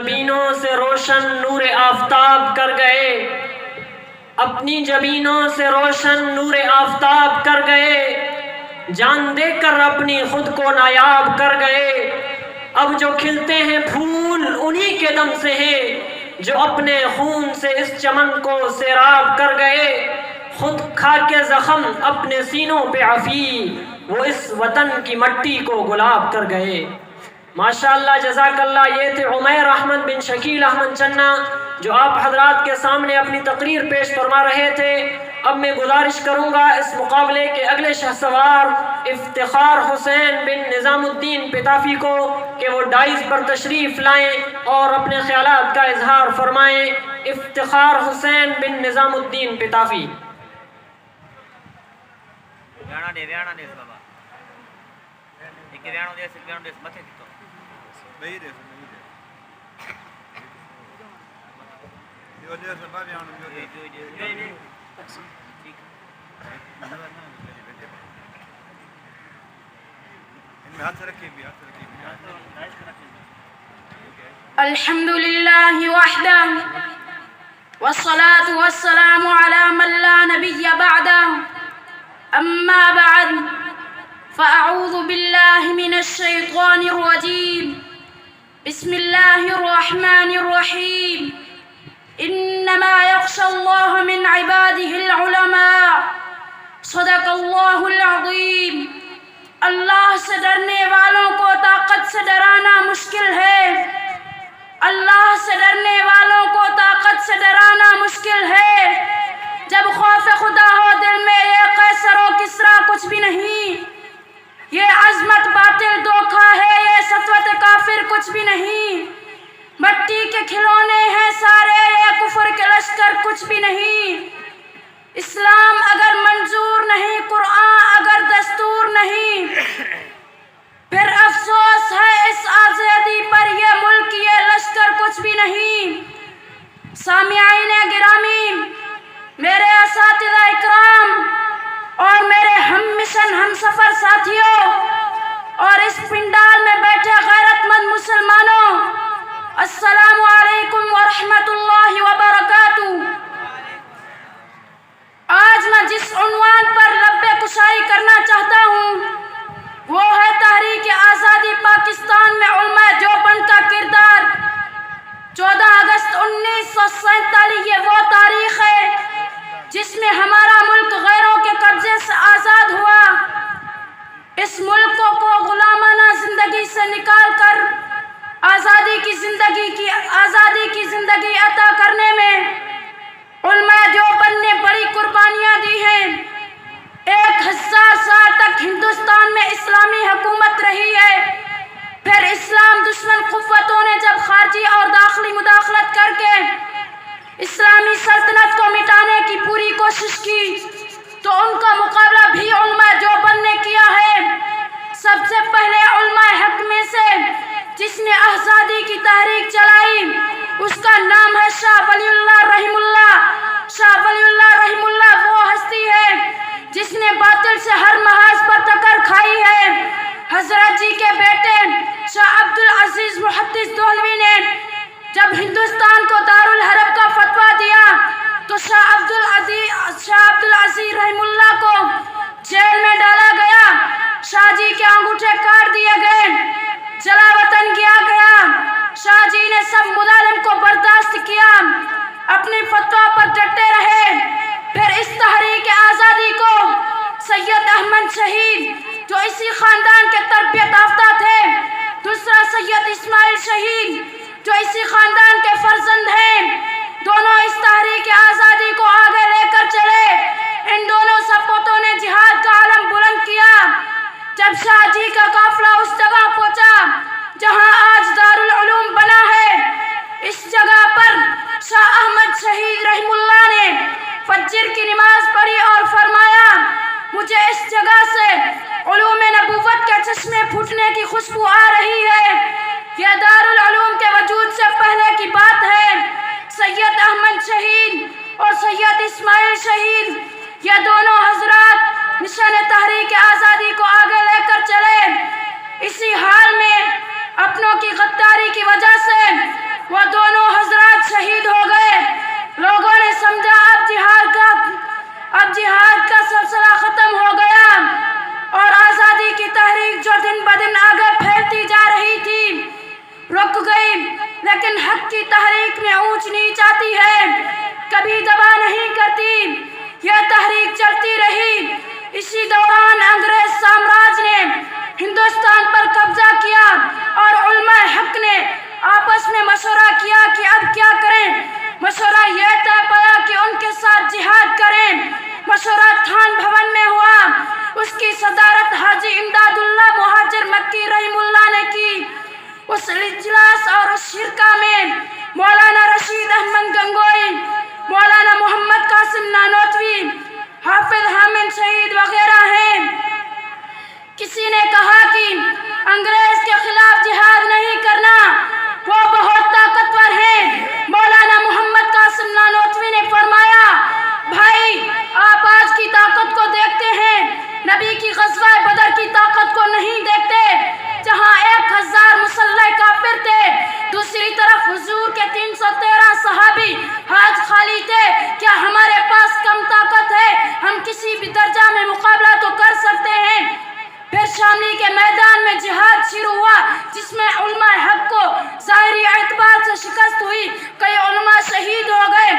جبینوں سے روشن نور آفتاب کر گئے، اپنی جبینوں سے روشن نور آفتاب کر گئے، جان دے کر اپنی خود کو نایاب کر گئے۔ اب جو کھلتے ہیں پھول انہی کے دم سے ہیں، جو اپنے خون سے اس چمن کو سیراب کر گئے۔ خود کھا کے زخم اپنے سینوں پہ عفی، وہ اس وطن کی مٹی کو گلاب کر گئے۔ ماشاءاللہ، جزاک اللہ۔ یہ تھے عمیر احمد بن شکیل احمد چنہ، جو آپ حضرات کے سامنے اپنی تقریر پیش فرما رہے تھے۔ اب میں گزارش کروں گا اس مقابلے کے اگلے شہسوار افتخار حسین بن نظام الدین پتافی کو کہ وہ ڈائز پر تشریف لائیں اور اپنے خیالات کا اظہار فرمائیں۔ افتخار حسین بن نظام الدین پتافی۔ الحمد لله وحده والصلاة والسلام على من لا نبي بعده، أما بعد، فأعوذ بالله من الشيطان الرجيم، بسم الله الرحمن الرحيم، إنما يخشى الله من عباده العلماء، صدق الله العظيم۔ اللہ سے ڈرنے والوں کو طاقت سے ڈرانا مشکل ہے، اللہ سے ڈرنے والوں کو طاقت سے ڈرانا مشکل ہے۔ جب خوف خدا ہو دل میں، یہ قیصر و کسریٰ کچھ بھی نہیں، یہ عظمت باطل دھوکہ ہے، یہ سطوت کافر کچھ بھی نہیں۔ مٹی کے کھلونے ہیں سارے، یہ کفر کے لشکر کچھ بھی نہیں۔ اسلام اگر منظور نہیں، قرآن اگر دستور نہیں، پھر افسوس ہے اس آزادی پر، یہ ملک یہ لشکر کچھ بھی نہیں۔ سامعین گرامی، میرے اساتذہ اکرام اور میرے ہم مشن ہم سفر ساتھیوں اور اس پنڈال میں بیٹھے غیرت مند مسلمانوں، السلام علیکم ورحمۃ اللہ وبرکاتہ۔ آج میں جس عنوان پر لب کشائی کرنا چاہتا ہوں وہ ہے تحریک آزادی پاکستان میں علماء دیوبند کا کردار۔ 14 اگست 1947 یہ وہ تاریخ ہے جس میں ہمارا ملک غیروں کے قبضے سے آزاد ہوا۔ اس ملک کو غلامانہ زندگی سے نکال کر آزادی کی زندگی عطا کرنے میں علماء دیوبند نے بڑی قربانیاں دی ہیں۔ 1000 سال تک ہندوستان میں اسلامی حکومت رہی ہے، پھر اسلام دشمن قوتوں نے جب خارجی اور داخلی مداخلت کر کے اسلامی سلطنت کو مٹانے کی پوری کوشش کی تو ان کا مقابلہ بھی علماء دیوبند نے کیا ہے۔ سب سے پہلے علماء حق میں سے جس نے آزادی کی تحریک چلائی اس کا نام ہے شاہ ولی اللہ رحم اللہ۔ شاہ ولی اللہ رحم اللہ وہ ہستی ہے جس نے باطل سے ہر محاذ پر ٹکر کھائی ہے۔ حضرت جی کے بیٹے شاہ عبدالعزیز محدث دہلوی نے جب ہندوستان کو دارالحرب کا فتویٰ دیا تو شاہ عبدالعزیز رحم اللہ کو جیل میں ڈالا گیا، شاہ جی کے انگوٹھے کاٹ دیے گئے، جلا وطن کیا گیا۔ شاہ جی نے سب مظالم کو برداشت کیا، اپنی فتویٰ پر ڈٹے رہے۔ پھر اس تحریک آزادی کو سید احمد شہید جو اسی خاندان کے تربیت یافتہ تھے، دوسرا سید اسماعیل شہید جو اسی خاندان کے فرزند ہیں، دونوں اس تحریک آزادی کو آگے لے کر چلے۔ ان دونوں سپوتوں نے جہاد کا علم بلند کیا۔ جب شاہ جی کا قافلہ اس جگہ پہنچا جہاں آج دارالعلوم بنا ہے، اس جگہ پر شاہ احمد شہید رحم اللہ نے فجر کی نماز پڑھی اور فرمایا، مجھے اس جگہ سے علوم نبوت کے چشمے پھوٹنے کی خوشبو آ رہی ہے، یہ دارالعلوم کے لیکن حق کی تحریک میں اونچ نیچ آتی ہے، کبھی دبا نہیں کرتی۔ یہ تحریک چلتی رہی۔ اسی دوران انگریز سامراج نے ہندوستان پر قبضہ کیا اور علماء حق نے آپس میں مشورہ کیا کہ اب کیا کریں۔ مشورہ یہ طے پایا کہ ان کے ساتھ جہاد کریں۔ مشورہ تھان بھون میں ہوا۔ اس کی صدارت حاجی امداد اللہ مہاجر مکی رحم اللہ نے کی۔ اس اجلاس اور اس شرکا میں مولانا رشید احمد گنگوئی، مولانا محمد قاسم نانوتوی، حافظ حامد شہید وغیرہ ہیں۔ کسی نے کہا کہ انگریز کے خلاف جہاد نہیں کرنا، وہ بہت طاقتور ہیں۔ مولانا محمد قاسم نانوتوی نے فرمایا، بھائی آپ آج کی طاقت کو دیکھتے ہیں، نبی کی غزوہ بدر کی طاقت کو نہیں دیکھتے، جہاں 1000 مسلح کافر تھے، دوسری طرف حضور کے 313 صحابی حاج خالی تھے۔ کیا ہمارے پاس کم طاقت ہے؟ ہم کسی بھی درجہ میں مقابلہ تو کر سکتے ہیں۔ پھر شاملی کے میدان میں جہاد شروع ہوا، جس میں علماء حق کو ظاہری اعتبار سے شکست ہوئی، کئی علماء شہید ہو گئے۔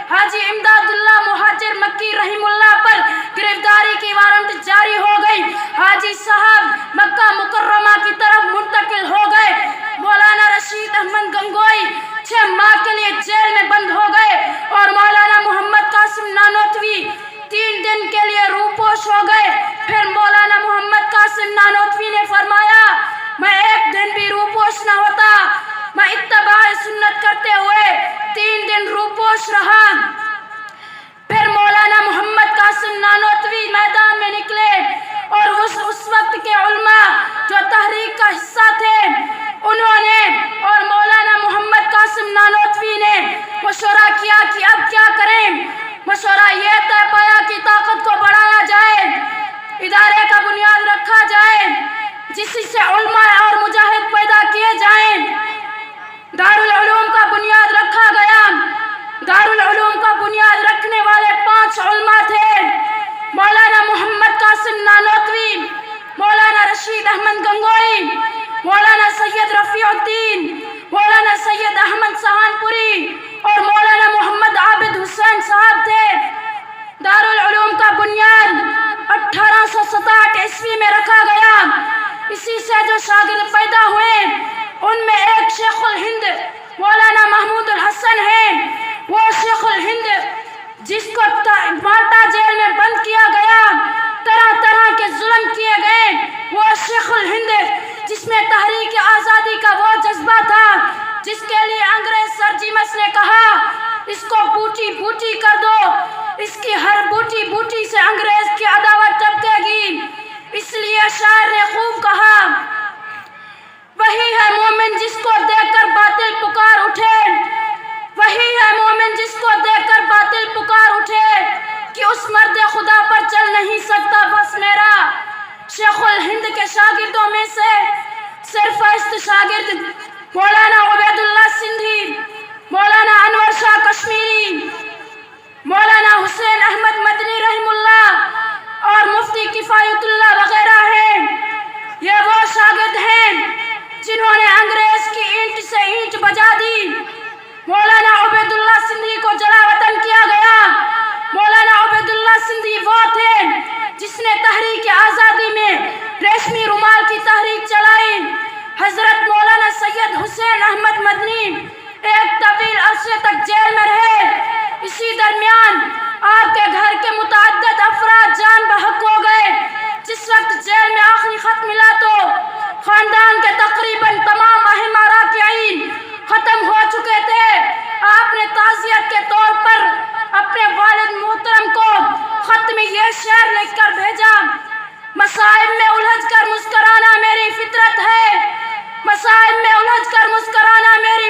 حاجی امداد اللہ مہاجر مکی رحم اللہ پر گرفتاری کی وارنٹ جاری ہو گئی۔ حاجی صاحب مکہ مکرمہ کی طرف منتقل ہو گئے۔ مولانا رشید احمد گنگوئی 6 ماہ کے لیے جیل میں بند ہو گئے اور مولانا محمد قاسم نانوتوی 3 دن کے لیے روپوش ہو گئے۔ پھر مولانا محمد قاسم نانوتوی نے فرمایا، میں 1 دن بھی روپوش نہ ہوتا، میں اتباع سنت کرتے ہوئے 3 دن روپوش رہا۔ پھر مولانا محمد قاسم نانوتوی میدان میں نکلے اور اس وقت کے علماء جو تحریک کا حصہ تھے، انہوں نے اور مولانا محمد قاسم نانوتوی نے مشورہ کیا کہ اب کیا کریں۔ مشورہ یہ طے پایا کہ طاقت کو بڑھایا جائے، ادارے کا بنیاد رکھا جائے جس سے علماء اور مجاہد پیدا کیے جائیں۔ دارالعلوم کا بنیاد رکھا گیا۔ دارالعلوم کا بنیاد رکھنے والے 5 علماء تھے، مولانا محمد قاسم نانوتوی، مولانا رشید احمد گنگوئی، مولانا سید رفیع الدین، مولانا سید احمد سہانپوری اور مولانا محمد عابد حسین صاحب تھے۔ دارالعلوم کا بنیاد 1867 عیسوی میں رکھا گیا۔ اسی سے جو شاگرد پیدا ہوئے ان میں ایک شیخ الہند مولانا محمود الحسن ہیں۔ وہ شیخ الہند جس کو مالٹا جیل میں بند کیا گیا، طرح طرح کے ظلم کیے گئے، وہ شیخ الہند جس میں تحریک آزادی کا وہ جذبہ تھا جس کے لیے انگریز سر جیمس نے کہا اس کو بوٹی بوٹی کر دو، اس کی ہر بوٹی بوٹی سے انگریز کی عداوت ٹپکے گی۔ اس لیے شاعر نے خوب کہا، وہی ہے مومن جس کو دیکھ کر باطل پکار اٹھے، وہی ہے مومن جس کو دیکھ کر باطل پکار اٹھے، کہ اس مرد خدا پر چل نہیں سکتا بس میرا۔ شیخ الہند کے شاگردوں میں سے سرفہرست شاگرد مولانا عبید اللہ سندھی، مولانا انور شاہ کشمیری، مولانا حسین احمد مدنی رحم اللہ اور مفتی کفایت اللہ وغیرہ ہیں۔ یہ وہ شاگرد ہیں جنہوں نے انگریز کی اینٹ سے اینٹ بجا دی۔ مولانا عبید اللہ سندھی کو جلا وطن کیا گیا۔ مولانا عبید اللہ سندھی وہ تھے جس نے تحریک آزادی میں ریشمی رومال کی تحریک چلائی۔ حضرت مولانا سید حسین احمد مدنی ایک طویل عرصے تک جیل میں رہے۔ اسی درمیان آپ کے گھر کے متعدد افراد جان بحق ہو گئے۔ جس وقت جیل میں آخری خط ملا تو خاندان کے تقریباً تمام اہم اراکین ختم ہو چکے تھے۔ آپ نے تعزیت کے طور پر اپنے والد محترم کو خط میں یہ شعر لکھ کر بھیجا، مصائب میں الجھ کر مسکرانا میری فطرت ہے، مصائب میں الجھ کر مسکرانا میری